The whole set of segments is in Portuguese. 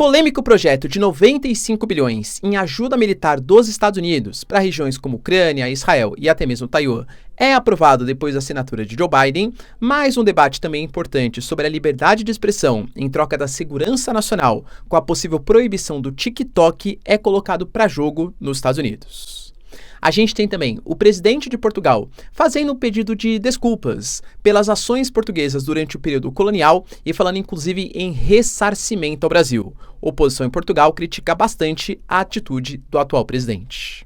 Polêmico projeto de 95 bilhões em ajuda militar dos Estados Unidos para regiões como Ucrânia, Israel e até mesmo Taiwan é aprovado depois da assinatura de Joe Biden, mais um debate também importante sobre a liberdade de expressão em troca da segurança nacional com a possível proibição do TikTok é colocado para jogo nos Estados Unidos. A gente tem também o presidente de Portugal fazendo um pedido de desculpas pelas ações portuguesas durante o período colonial e falando inclusive em ressarcimento ao Brasil. Oposição em Portugal critica bastante a atitude do atual presidente.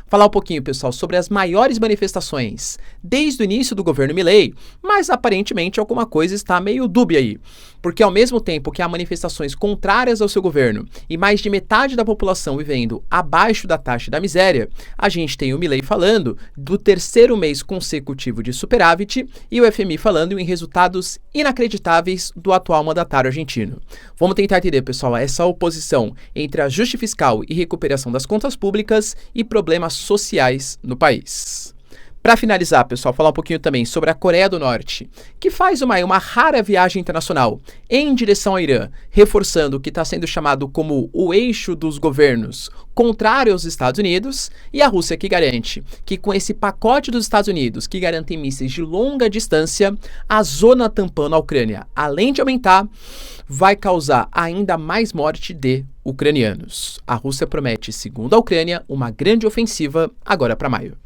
Falar um pouquinho, pessoal, sobre as maiores manifestações desde o início do governo Milei, mas aparentemente alguma coisa está meio dúbia aí. Porque ao mesmo tempo que há manifestações contrárias ao seu governo e mais de metade da população vivendo abaixo da taxa da miséria, a gente tem o Milei falando do terceiro mês consecutivo de superávit e o FMI falando em resultados inacreditáveis do atual mandatário argentino. Vamos tentar entender, pessoal, essa oposição entre ajuste fiscal e recuperação das contas públicas e problemas sociais no país. Para finalizar, pessoal, falar um pouquinho também sobre a Coreia do Norte, que faz uma rara viagem internacional em direção ao Irã, reforçando o que está sendo chamado como o eixo dos governos contrário aos Estados Unidos, e a Rússia que garante que com esse pacote dos Estados Unidos, que garantem mísseis de longa distância, a zona tampão na Ucrânia, além de aumentar, vai causar ainda mais morte de ucranianos. A Rússia promete, segundo a Ucrânia, uma grande ofensiva agora para maio.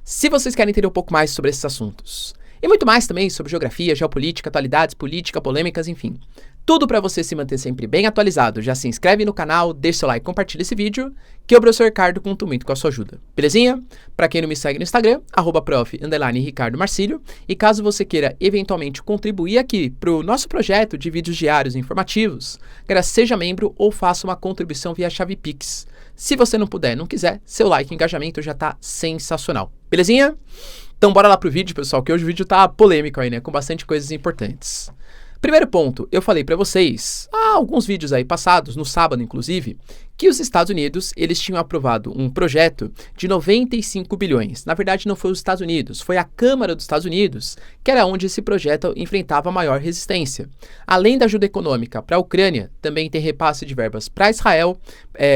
Se vocês querem entender um pouco mais sobre esses assuntos, e muito mais também sobre geografia, geopolítica, atualidades, política, polêmicas, enfim, tudo para você se manter sempre bem atualizado, já se inscreve no canal, deixa seu like, compartilha esse vídeo, que eu, professor Ricardo, conto muito com a sua ajuda. Belezinha? Para quem não me segue no Instagram, @prof_Ricardo Marcílio, e caso você queira eventualmente contribuir aqui para o nosso projeto de vídeos diários e informativos, seja membro ou faça uma contribuição via chave Pix. Se você não puder, não quiser, seu like e engajamento já tá sensacional. Belezinha? Então bora lá pro vídeo, pessoal, que hoje o vídeo tá polêmico aí, né? Com bastante coisas importantes. Primeiro ponto, eu falei para vocês, há alguns vídeos aí passados, no sábado inclusive, que os Estados Unidos, eles tinham aprovado um projeto de 95 bilhões. Na verdade, não foi os Estados Unidos, foi a Câmara dos Estados Unidos, que era onde esse projeto enfrentava maior resistência. Além da ajuda econômica para a Ucrânia, também tem repasse de verbas para Israel,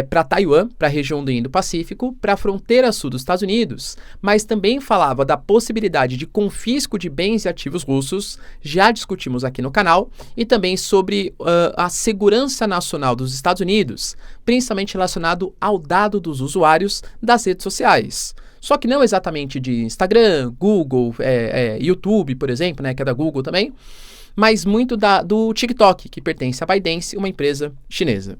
para Taiwan, para a região do Indo-Pacífico, para a fronteira sul dos Estados Unidos, mas também falava da possibilidade de confisco de bens e ativos russos, já discutimos aqui no canal, e também sobre a segurança nacional dos Estados Unidos, principalmente relacionado ao dado dos usuários das redes sociais. Só que não exatamente de Instagram, Google, YouTube, por exemplo, né, que é da Google também, mas muito do TikTok, que pertence à ByteDance, uma empresa chinesa.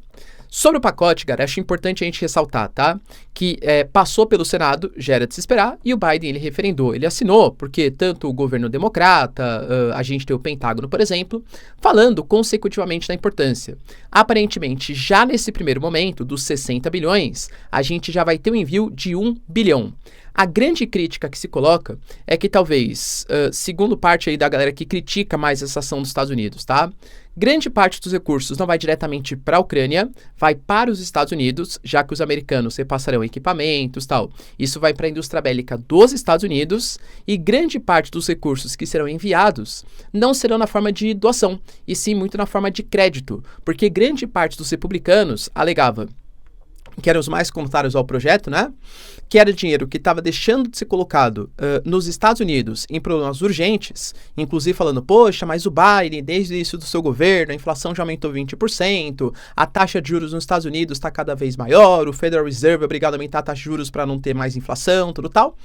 Sobre o pacote, cara, acho importante a gente ressaltar, tá? Que passou pelo Senado, já era de se esperar, e o Biden, ele referendou, ele assinou, porque tanto o governo democrata, a gente tem o Pentágono, por exemplo, falando consecutivamente da importância. Aparentemente, já nesse primeiro momento, dos 60 bilhões, a gente já vai ter um envio de 1 bilhão. A grande crítica que se coloca é que talvez, segundo parte aí da galera que critica mais essa ação dos Estados Unidos, tá? Grande parte dos recursos não vai diretamente para a Ucrânia, vai para os Estados Unidos, já que os americanos repassarão equipamentos, tal. Isso vai para a indústria bélica dos Estados Unidos e grande parte dos recursos que serão enviados não serão na forma de doação, e sim muito na forma de crédito, porque grande parte dos republicanos alegava que eram os mais contrários ao projeto, né? Que era dinheiro que estava deixando de ser colocado nos Estados Unidos em problemas urgentes, inclusive falando, poxa, mas o Biden, desde o início do seu governo, a inflação já aumentou 20%, a taxa de juros nos Estados Unidos está cada vez maior, o Federal Reserve é obrigado a aumentar a taxa de juros para não ter mais inflação, tudo tal,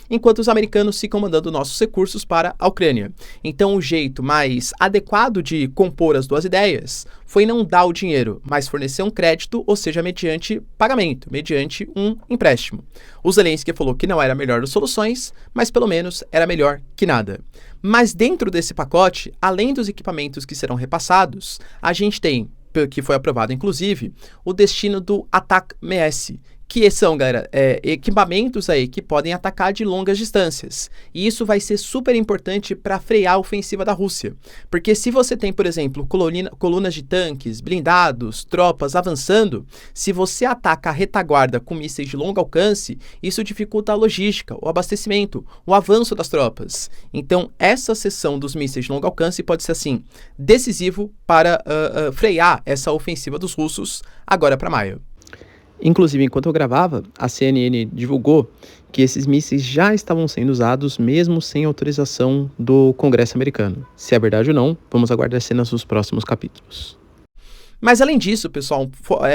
enquanto os americanos ficam mandando nossos recursos para a Ucrânia. Então, o jeito mais adequado de compor as duas ideias foi não dar o dinheiro, mas fornecer um crédito, ou seja, mediante pagamento, mediante um empréstimo. O Zelensky falou que não era a melhor das soluções, mas pelo menos era melhor que nada. Mas dentro desse pacote, além dos equipamentos que serão repassados, a gente tem, que foi aprovado inclusive, o destino do ATACMS, que são, galera, equipamentos aí que podem atacar de longas distâncias. E isso vai ser super importante para frear a ofensiva da Rússia. Porque se você tem, por exemplo, colunas de tanques, blindados, tropas avançando, se você ataca a retaguarda com mísseis de longo alcance, isso dificulta a logística, o abastecimento, o avanço das tropas. Então, essa seção dos mísseis de longo alcance pode ser, assim, decisivo para frear essa ofensiva dos russos agora para maio. Inclusive, enquanto eu gravava, a CNN divulgou que esses mísseis já estavam sendo usados mesmo sem autorização do Congresso americano. Se é verdade ou não, vamos aguardar cenas nos próximos capítulos. Mas além disso, pessoal,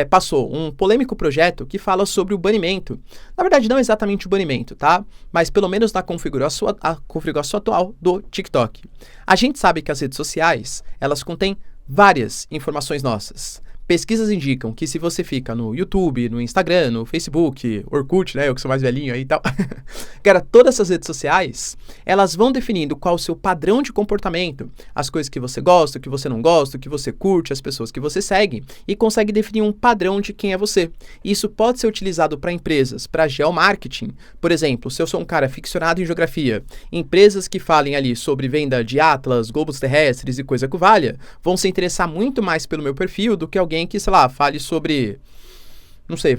passou um polêmico projeto que fala sobre o banimento. Na verdade, não exatamente o banimento, tá? Mas pelo menos na configuração atual do TikTok. A gente sabe que as redes sociais, elas contêm várias informações nossas. Pesquisas indicam que se você fica no YouTube, no Instagram, no Facebook, Orkut, né, eu que sou mais velhinho aí e tal, cara, todas essas redes sociais, elas vão definindo qual o seu padrão de comportamento, as coisas que você gosta, o que você não gosta, o que você curte, as pessoas que você segue, e consegue definir um padrão de quem é você. Isso pode ser utilizado para empresas, para geomarketing. Por exemplo, se eu sou um cara ficcionado em geografia, empresas que falem ali sobre venda de atlas, globos terrestres e coisa que valha, vão se interessar muito mais pelo meu perfil do que alguém que, sei lá, fale sobre, não sei,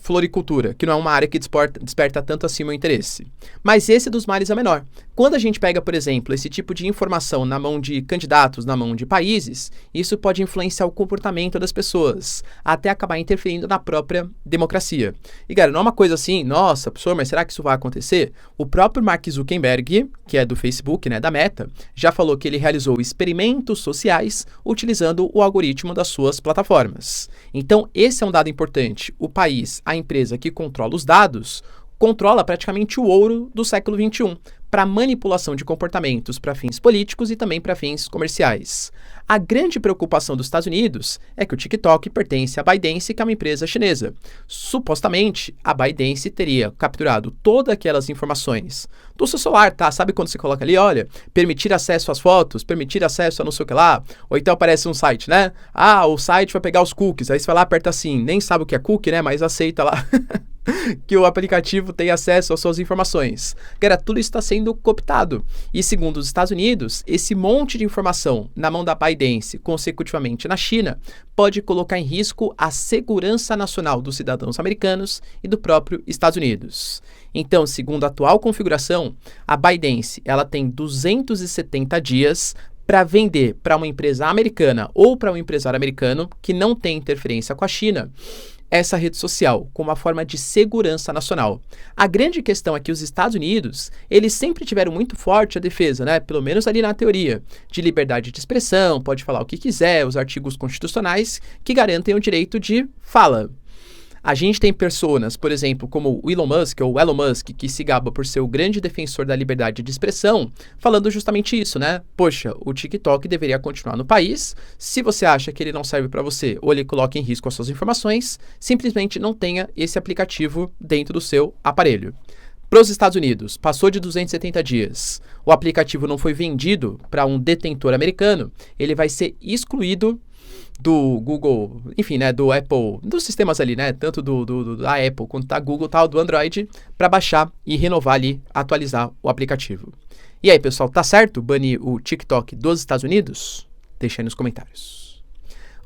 floricultura, que não é uma área que desperta tanto assim meu interesse. Mas esse dos males é o menor. Quando a gente pega, por exemplo, esse tipo de informação na mão de candidatos, na mão de países, isso pode influenciar o comportamento das pessoas, até acabar interferindo na própria democracia. E, cara, não é uma coisa assim, nossa, professor, mas será que isso vai acontecer? O próprio Mark Zuckerberg, que é do Facebook, né, da Meta, já falou que ele realizou experimentos sociais utilizando o algoritmo das suas plataformas. Então, esse é um dado importante. O país, a empresa que controla os dados, controla praticamente o ouro do século XXI para manipulação de comportamentos para fins políticos e também para fins comerciais. A grande preocupação dos Estados Unidos é que o TikTok pertence à ByteDance, que é uma empresa chinesa. Supostamente, a ByteDance teria capturado todas aquelas informações do seu celular, tá? Sabe quando você coloca ali, olha, permitir acesso às fotos, permitir acesso a não sei o que lá, ou então aparece um site, né? Ah, o site vai pegar os cookies, aí você vai lá, aperta assim, nem sabe o que é cookie, né? Mas aceita lá que o aplicativo tem acesso às suas informações. Cara, tudo isso está sendo cooptado. E segundo os Estados Unidos, esse monte de informação na mão da ByteDance, consecutivamente na China, pode colocar em risco a segurança nacional dos cidadãos americanos e do próprio Estados Unidos. Então, segundo a atual configuração, a ByteDance, ela tem 270 dias para vender para uma empresa americana ou para um empresário americano que não tem interferência com a China essa rede social como uma forma de segurança nacional. A grande questão é que os Estados Unidos, eles sempre tiveram muito forte a defesa, né? Pelo menos ali na teoria, de liberdade de expressão, pode falar o que quiser, os artigos constitucionais que garantem o direito de fala. A gente tem pessoas, por exemplo, como o Elon Musk, que se gaba por ser o grande defensor da liberdade de expressão, falando justamente isso, né? Poxa, o TikTok deveria continuar no país. Se você acha que ele não serve para você ou ele coloca em risco as suas informações, simplesmente não tenha esse aplicativo dentro do seu aparelho. Para os Estados Unidos, passou de 270 dias. O aplicativo não foi vendido para um detentor americano, ele vai ser excluído do Google, enfim, né, do Apple, dos sistemas ali, né, tanto da Apple quanto da Google, tal, do Android, para baixar e renovar ali, atualizar o aplicativo. E aí, pessoal, tá certo banir o TikTok dos Estados Unidos? Deixa aí nos comentários.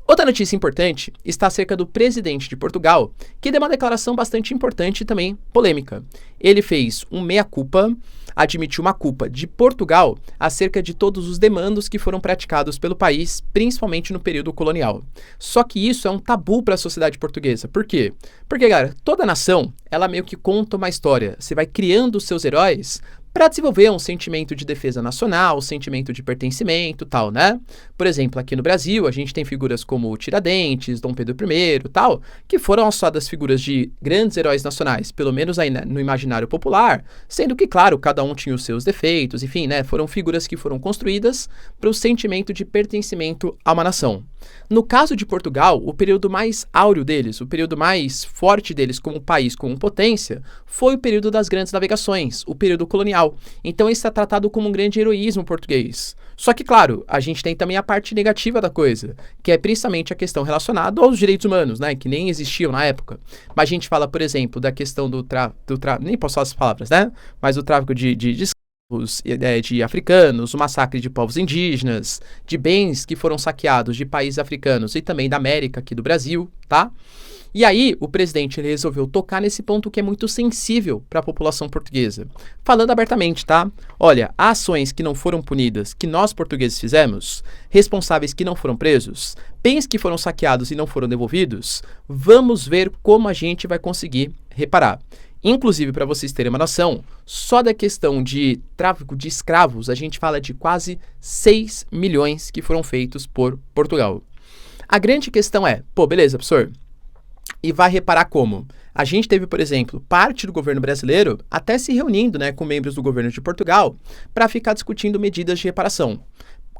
Outra notícia importante está acerca do presidente de Portugal, que deu uma declaração bastante importante e também polêmica. Ele fez um meia-culpa, admitiu uma culpa de Portugal acerca de todos os demandos que foram praticados pelo país, principalmente no período colonial. Só que isso é um tabu para a sociedade portuguesa. Por quê? Porque, cara, toda nação, ela meio que conta uma história. Você vai criando os seus heróis para desenvolver um sentimento de defesa nacional, um sentimento de pertencimento, tal, né? Por exemplo, aqui no Brasil, a gente tem figuras como Tiradentes, Dom Pedro I, tal, que foram alçadas figuras de grandes heróis nacionais, pelo menos aí no imaginário popular, sendo que, claro, cada um tinha os seus defeitos, enfim, né? Foram figuras que foram construídas para o sentimento de pertencimento a uma nação. No caso de Portugal, o período mais áureo deles, o período mais forte deles como país, como potência, foi o período das grandes navegações, o período colonial. colonial. Então isso é tratado como um grande heroísmo português. Só que, claro, a gente tem também a parte negativa da coisa, que é principalmente a questão relacionada aos direitos humanos, né, que nem existiam na época. Mas a gente fala, por exemplo, da questão do nem posso falar as palavras, né, mas do tráfico de escravos, de africanos, o massacre de povos indígenas, de bens que foram saqueados de países africanos e também da América, aqui do Brasil, tá? E aí, o presidente ele resolveu tocar nesse ponto que é muito sensível para a população portuguesa. Falando abertamente, tá? Olha, ações que não foram punidas, que nós portugueses fizemos, responsáveis que não foram presos, bens que foram saqueados e não foram devolvidos, vamos ver como a gente vai conseguir reparar. Inclusive, para vocês terem uma noção, só da questão de tráfico de escravos, a gente fala de quase 6 milhões que foram feitos por Portugal. A grande questão é, pô, beleza, professor, e vai reparar como? A gente teve, por exemplo, parte do governo brasileiro até se reunindo, né, com membros do governo de Portugal para ficar discutindo medidas de reparação.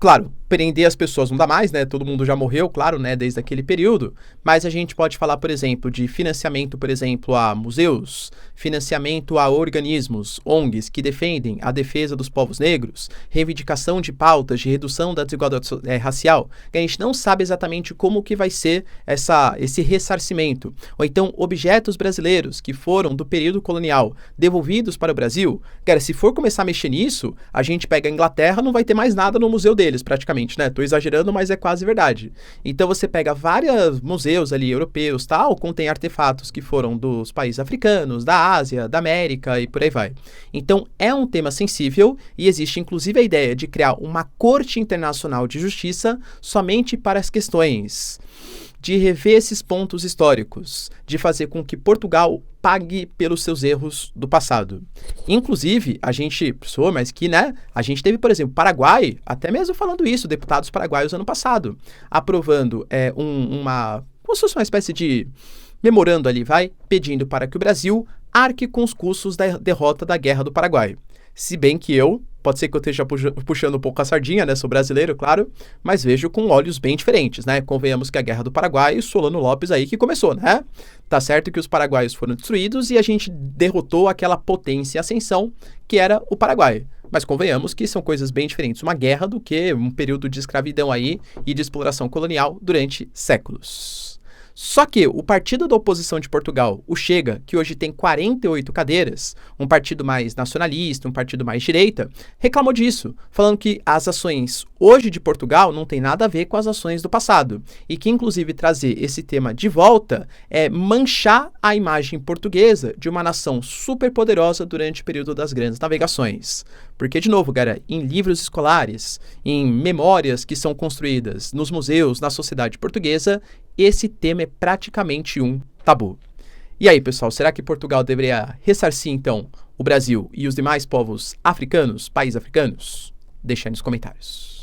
Claro, prender as pessoas não dá mais, né? Todo mundo já morreu, claro, né? Desde aquele período. Mas a gente pode falar, por exemplo, de financiamento, por exemplo, a museus, financiamento a organismos, ONGs, que defendem a defesa dos povos negros, reivindicação de pautas de redução da desigualdade racial. Que a gente não sabe exatamente como que vai ser esse ressarcimento. Ou então, objetos brasileiros que foram do período colonial devolvidos para o Brasil. Cara, se for começar a mexer nisso, a gente pega a Inglaterra, não vai ter mais nada no museu deles, praticamente, né? Tô exagerando, mas é quase verdade. Então você pega vários museus ali europeus, tal, contém artefatos que foram dos países africanos, da Ásia, da América e por aí vai. Então é um tema sensível e existe inclusive a ideia de criar uma Corte Internacional de Justiça somente para as questões de rever esses pontos históricos, de fazer com que Portugal pague pelos seus erros do passado. Inclusive, a gente pensou, mas que, né, a gente teve, por exemplo, Paraguai, até mesmo falando isso, deputados paraguaios ano passado, aprovando como se fosse uma espécie de memorando ali, pedindo para que o Brasil arque com os custos da derrota da Guerra do Paraguai. Se bem que pode ser que eu esteja puxando um pouco a sardinha, né? Sou brasileiro, claro, mas vejo com olhos bem diferentes, né? Convenhamos que a Guerra do Paraguai, Solano Lopes aí que começou, né? Tá certo que os paraguaios foram destruídos e a gente derrotou aquela potência em ascensão que era o Paraguai. Mas convenhamos que são coisas bem diferentes, uma guerra do que um período de escravidão aí e de exploração colonial durante séculos. Só que o partido da oposição de Portugal, o Chega, que hoje tem 48 cadeiras, um partido mais nacionalista, um partido mais direita, reclamou disso, falando que as ações hoje de Portugal não tem nada a ver com as ações do passado e que, inclusive, trazer esse tema de volta é manchar a imagem portuguesa de uma nação superpoderosa durante o período das grandes navegações. Porque, de novo, cara, em livros escolares, em memórias que são construídas nos museus, na sociedade portuguesa, esse tema é praticamente um tabu. E aí, pessoal, será que Portugal deveria ressarcir, então, o Brasil e os demais povos africanos, países africanos? Deixa aí nos comentários.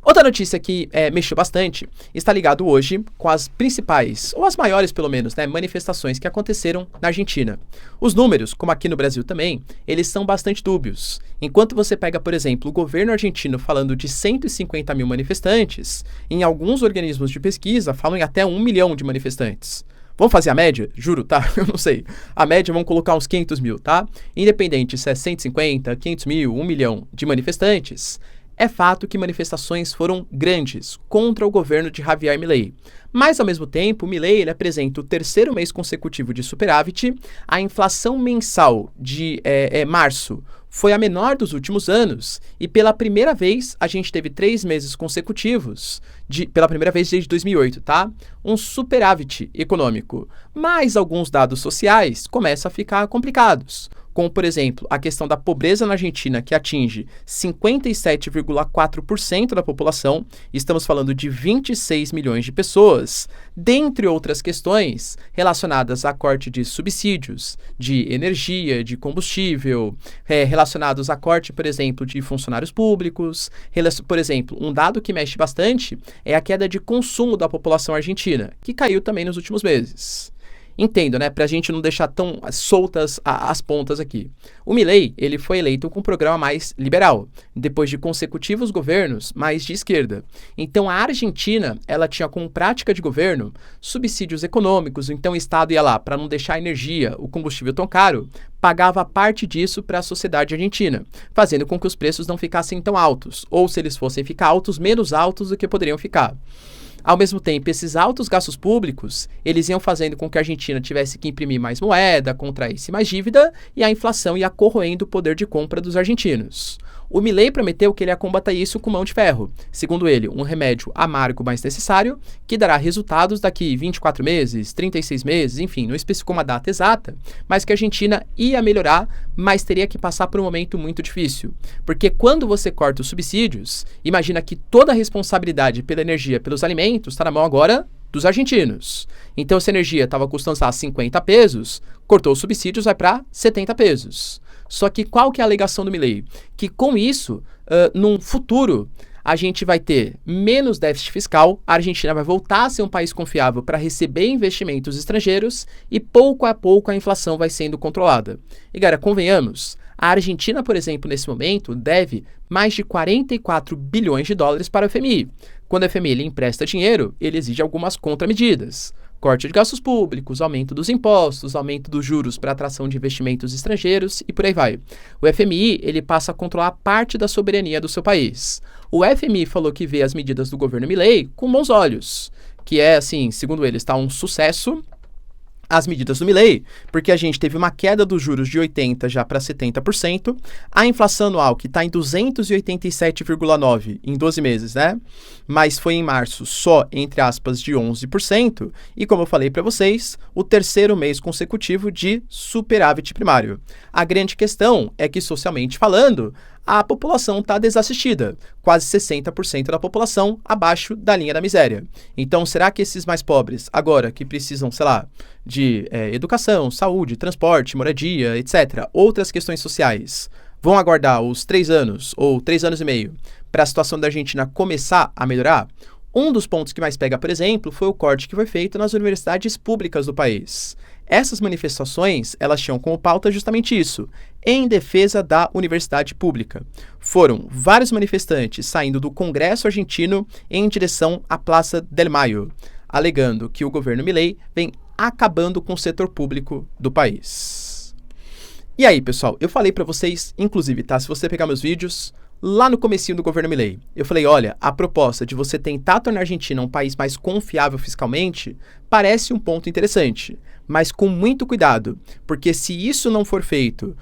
Outra notícia que mexeu bastante está ligado hoje com as principais, ou as maiores pelo menos, né, manifestações que aconteceram na Argentina. Os números, como aqui no Brasil também, eles são bastante dúbios. Enquanto você pega, por exemplo, o governo argentino falando de 150 mil manifestantes, em alguns organismos de pesquisa falam em até 1 milhão de manifestantes. Vamos fazer a média? Juro, tá? Eu não sei. A média vamos colocar uns 500 mil, tá? Independente se é 150, 500 mil, 1 milhão de manifestantes, é fato que manifestações foram grandes contra o governo de Javier Milei. Mas, ao mesmo tempo, Milei ele apresenta o terceiro mês consecutivo de superávit, a inflação mensal de março foi a menor dos últimos anos e pela primeira vez a gente teve 3 meses consecutivos, pela primeira vez desde 2008, tá? Um superávit econômico. Mas alguns dados sociais começam a ficar complicados. Como, por exemplo, a questão da pobreza na Argentina, que atinge 57,4% da população, estamos falando de 26 milhões de pessoas, dentre outras questões relacionadas a corte de subsídios, de energia, de combustível, relacionados a corte, por exemplo, de funcionários públicos. Por exemplo, um dado que mexe bastante é a queda de consumo da população argentina, que caiu também nos últimos meses. Entendo, né? Pra gente não deixar tão soltas as pontas aqui. O Milei, ele foi eleito com um programa mais liberal, depois de consecutivos governos mais de esquerda. Então, a Argentina, ela tinha como prática de governo subsídios econômicos, então o Estado ia lá para não deixar a energia, o combustível tão caro, pagava parte disso para a sociedade argentina, fazendo com que os preços não ficassem tão altos, ou se eles fossem ficar altos, menos altos do que poderiam ficar. Ao mesmo tempo, esses altos gastos públicos, eles iam fazendo com que a Argentina tivesse que imprimir mais moeda, contraísse mais dívida e a inflação ia corroendo o poder de compra dos argentinos. O Milei prometeu que ele ia combater isso com mão de ferro. Segundo ele, um remédio amargo mais necessário, que dará resultados daqui 24 meses, 36 meses, enfim, não especificou uma data exata, mas que a Argentina ia melhorar, mas teria que passar por um momento muito difícil. Porque quando você corta os subsídios, imagina que toda a responsabilidade pela energia, pelos alimentos, está na mão agora dos argentinos. Então, se a energia estava custando 50 pesos, cortou os subsídios, vai para 70 pesos. Só que qual que é a alegação do Milei? Que com isso, num futuro, a gente vai ter menos déficit fiscal, a Argentina vai voltar a ser um país confiável para receber investimentos estrangeiros e pouco a pouco a inflação vai sendo controlada. E, galera, convenhamos, a Argentina, por exemplo, nesse momento, deve mais de 44 bilhões de dólares para o FMI. Quando o FMI ele empresta dinheiro, ele exige algumas contramedidas. Corte de gastos públicos, aumento dos impostos, aumento dos juros para atração de investimentos estrangeiros e por aí vai. O FMI ele passa a controlar parte da soberania do seu país. O FMI falou que vê as medidas do governo Milei com bons olhos, que é, assim, segundo ele, está um sucesso as medidas do Milei, porque a gente teve uma queda dos juros de 80% já para 70%, a inflação anual que está em 287,9% em 12 meses, né? Mas foi em março só, entre aspas, de 11%, e como eu falei para vocês, o terceiro mês consecutivo de superávit primário. A grande questão é que, socialmente falando, a população está desassistida, quase 60% da população abaixo da linha da miséria. Então, será que esses mais pobres, agora que precisam, sei lá, de educação, saúde, transporte, moradia, etc., outras questões sociais, vão aguardar os 3 anos ou 3 anos e meio para a situação da Argentina começar a melhorar? Um dos pontos que mais pega, por exemplo, foi o corte que foi feito nas universidades públicas do país. Essas manifestações, elas tinham como pauta justamente isso, em defesa da universidade pública. Foram vários manifestantes saindo do Congresso argentino em direção à Praça del Mayo, alegando que o governo Milei vem acabando com o setor público do país. E aí, pessoal, eu falei para vocês, inclusive, tá? Se você pegar meus vídeos, lá no comecinho do governo Milei, eu falei, olha, a proposta de você tentar tornar a Argentina um país mais confiável fiscalmente parece um ponto interessante, mas com muito cuidado, porque se isso não for feito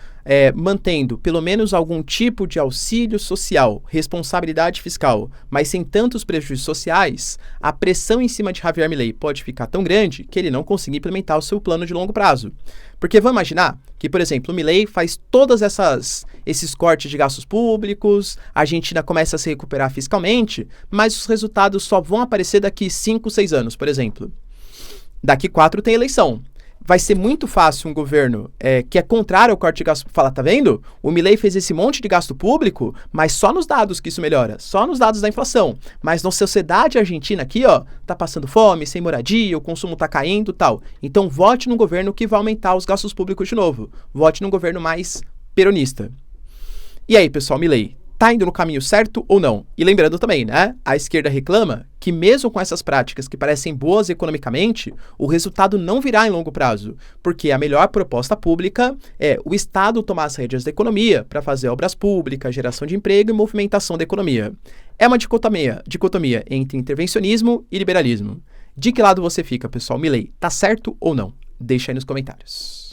mantendo pelo menos algum tipo de auxílio social, responsabilidade fiscal, mas sem tantos prejuízos sociais, a pressão em cima de Javier Milei pode ficar tão grande que ele não consiga implementar o seu plano de longo prazo. Porque vamos imaginar que, por exemplo, o Milei faz todos esses cortes de gastos públicos, a Argentina começa a se recuperar fiscalmente, mas os resultados só vão aparecer daqui 5, 6 anos, por exemplo. Daqui 4 tem eleição. Vai ser muito fácil um governo que é contrário ao corte de gasto falar, tá vendo? O Milei fez esse monte de gasto público, mas só nos dados que isso melhora, só nos dados da inflação. Mas na sociedade argentina aqui, ó, tá passando fome, sem moradia, o consumo tá caindo, tal. Então vote num governo que vai aumentar os gastos públicos de novo. Vote num governo mais peronista. E aí, pessoal, Milei, tá indo no caminho certo ou não? E lembrando também, né? A esquerda reclama que mesmo com essas práticas que parecem boas economicamente, o resultado não virá em longo prazo, porque a melhor proposta pública é o Estado tomar as rédeas da economia para fazer obras públicas, geração de emprego e movimentação da economia. É uma dicotomia entre intervencionismo e liberalismo. De que lado você fica, pessoal? Milei, tá certo ou não? Deixa aí nos comentários.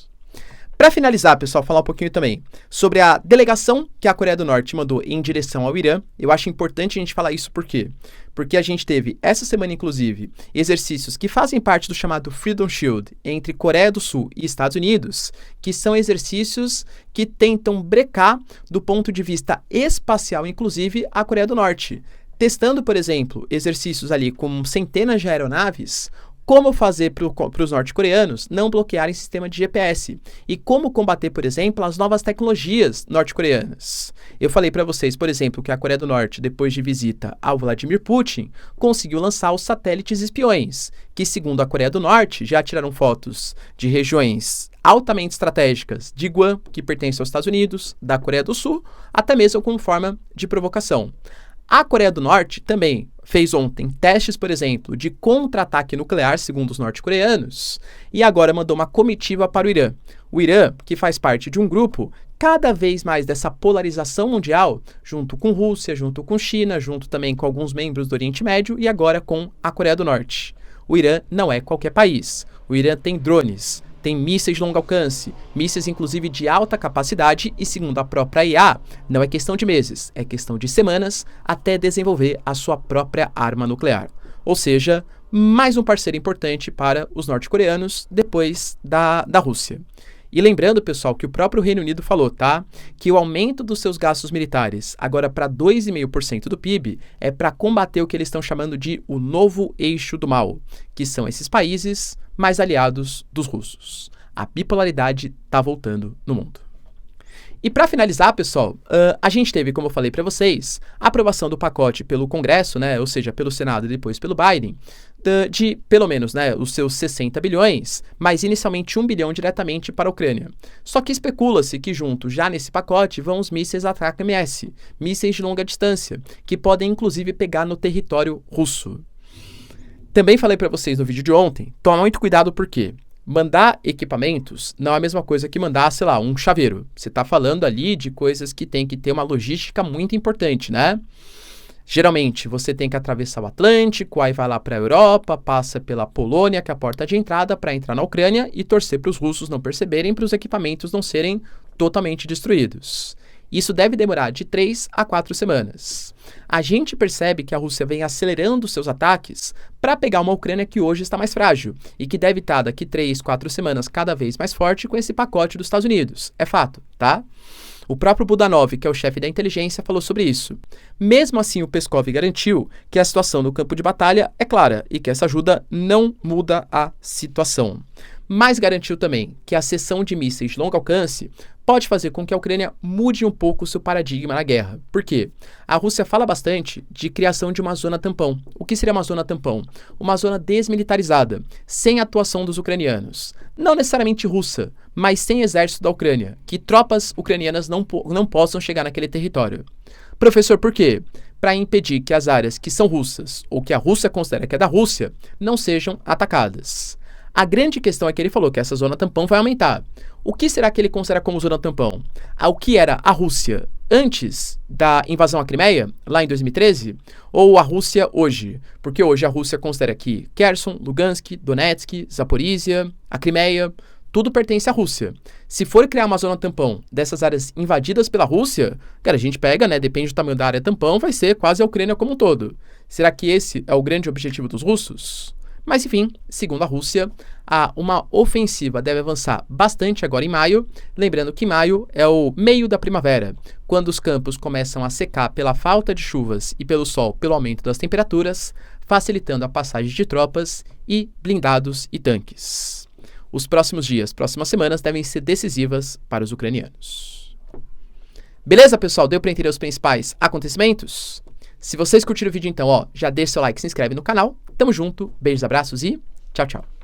Para finalizar, pessoal, falar um pouquinho também sobre a delegação que a Coreia do Norte mandou em direção ao Irã. Eu acho importante a gente falar isso por quê? Porque a gente teve, essa semana inclusive, exercícios que fazem parte do chamado Freedom Shield entre Coreia do Sul e Estados Unidos, que são exercícios que tentam brecar, do ponto de vista espacial, inclusive, a Coreia do Norte. Testando, por exemplo, exercícios ali com centenas de aeronaves como fazer para os norte-coreanos não bloquearem sistema de GPS e como combater, por exemplo, as novas tecnologias norte-coreanas. Eu falei para vocês, por exemplo, que a Coreia do Norte, depois de visita ao Vladimir Putin, conseguiu lançar os satélites espiões, que, segundo a Coreia do Norte, já tiraram fotos de regiões altamente estratégicas de Guam, que pertence aos Estados Unidos, da Coreia do Sul, até mesmo como forma de provocação. A Coreia do Norte também fez ontem testes, por exemplo, de contra-ataque nuclear, segundo os norte-coreanos, e agora mandou uma comitiva para o Irã. O Irã, que faz parte de um grupo cada vez mais dessa polarização mundial, junto com Rússia, junto com China, junto também com alguns membros do Oriente Médio e agora com a Coreia do Norte. O Irã não é qualquer país. O Irã tem drones, tem mísseis de longo alcance, mísseis inclusive de alta capacidade e, segundo a própria IA, não é questão de meses, é questão de semanas até desenvolver a sua própria arma nuclear. Ou seja, mais um parceiro importante para os norte-coreanos depois da Rússia. E lembrando, pessoal, que o próprio Reino Unido falou, tá? Que o aumento dos seus gastos militares, agora para 2,5% do PIB, é para combater o que eles estão chamando de o novo eixo do mal, que são esses países mais aliados dos russos. A bipolaridade está voltando no mundo. E para finalizar, pessoal, a gente teve, como eu falei para vocês, a aprovação do pacote pelo Congresso, né, ou seja, pelo Senado e depois pelo Biden, de pelo menos, né, os seus 60 bilhões, mas inicialmente 1 bilhão diretamente para a Ucrânia. Só que especula-se que junto, já nesse pacote, vão os mísseis ATACMS, mísseis de longa distância, que podem inclusive pegar no território russo. Também falei para vocês no vídeo de ontem, toma muito cuidado porque mandar equipamentos não é a mesma coisa que mandar, sei lá, um chaveiro. Você está falando ali de coisas que tem que ter uma logística muito importante, né? Geralmente, você tem que atravessar o Atlântico, aí vai lá para a Europa, passa pela Polônia, que é a porta de entrada, para entrar na Ucrânia e torcer para os russos não perceberem, para os equipamentos não serem totalmente destruídos. Isso deve demorar de 3 a 4 semanas. A gente percebe que a Rússia vem acelerando seus ataques para pegar uma Ucrânia que hoje está mais frágil e que deve estar daqui 3, 4 semanas cada vez mais forte com esse pacote dos Estados Unidos. É fato, tá? O próprio Budanov, que é o chefe da inteligência, falou sobre isso. Mesmo assim, o Peskov garantiu que a situação no campo de batalha é clara e que essa ajuda não muda a situação. Mas garantiu também que a cessão de mísseis de longo alcance pode fazer com que a Ucrânia mude um pouco o seu paradigma na guerra. Por quê? A Rússia fala bastante de criação de uma zona tampão. O que seria uma zona tampão? Uma zona desmilitarizada, sem atuação dos ucranianos. Não necessariamente russa, mas sem exército da Ucrânia, que tropas ucranianas não possam chegar naquele território. Professor, por quê? Para impedir que as áreas que são russas, ou que a Rússia considera que é da Rússia, não sejam atacadas. A grande questão é que ele falou que essa zona tampão vai aumentar. O que será que ele considera como zona tampão? O que era a Rússia antes da invasão à Crimeia, lá em 2013? Ou a Rússia hoje? Porque hoje a Rússia considera que Kherson, Lugansk, Donetsk, Zaporizhia, a Crimeia, tudo pertence à Rússia. Se for criar uma zona tampão dessas áreas invadidas pela Rússia, cara, a gente pega, né, depende do tamanho da área tampão, vai ser quase a Ucrânia como um todo. Será que esse é o grande objetivo dos russos? Mas, enfim, segundo a Rússia, uma ofensiva deve avançar bastante agora em maio, lembrando que maio é o meio da primavera, quando os campos começam a secar pela falta de chuvas e pelo sol, pelo aumento das temperaturas, facilitando a passagem de tropas e blindados e tanques. Os próximos dias, próximas semanas devem ser decisivas para os ucranianos. Beleza, pessoal? Deu para entender os principais acontecimentos? Se vocês curtiram o vídeo, então, já deixa seu like, se inscreve no canal. Tamo junto, beijos, abraços e tchau, tchau.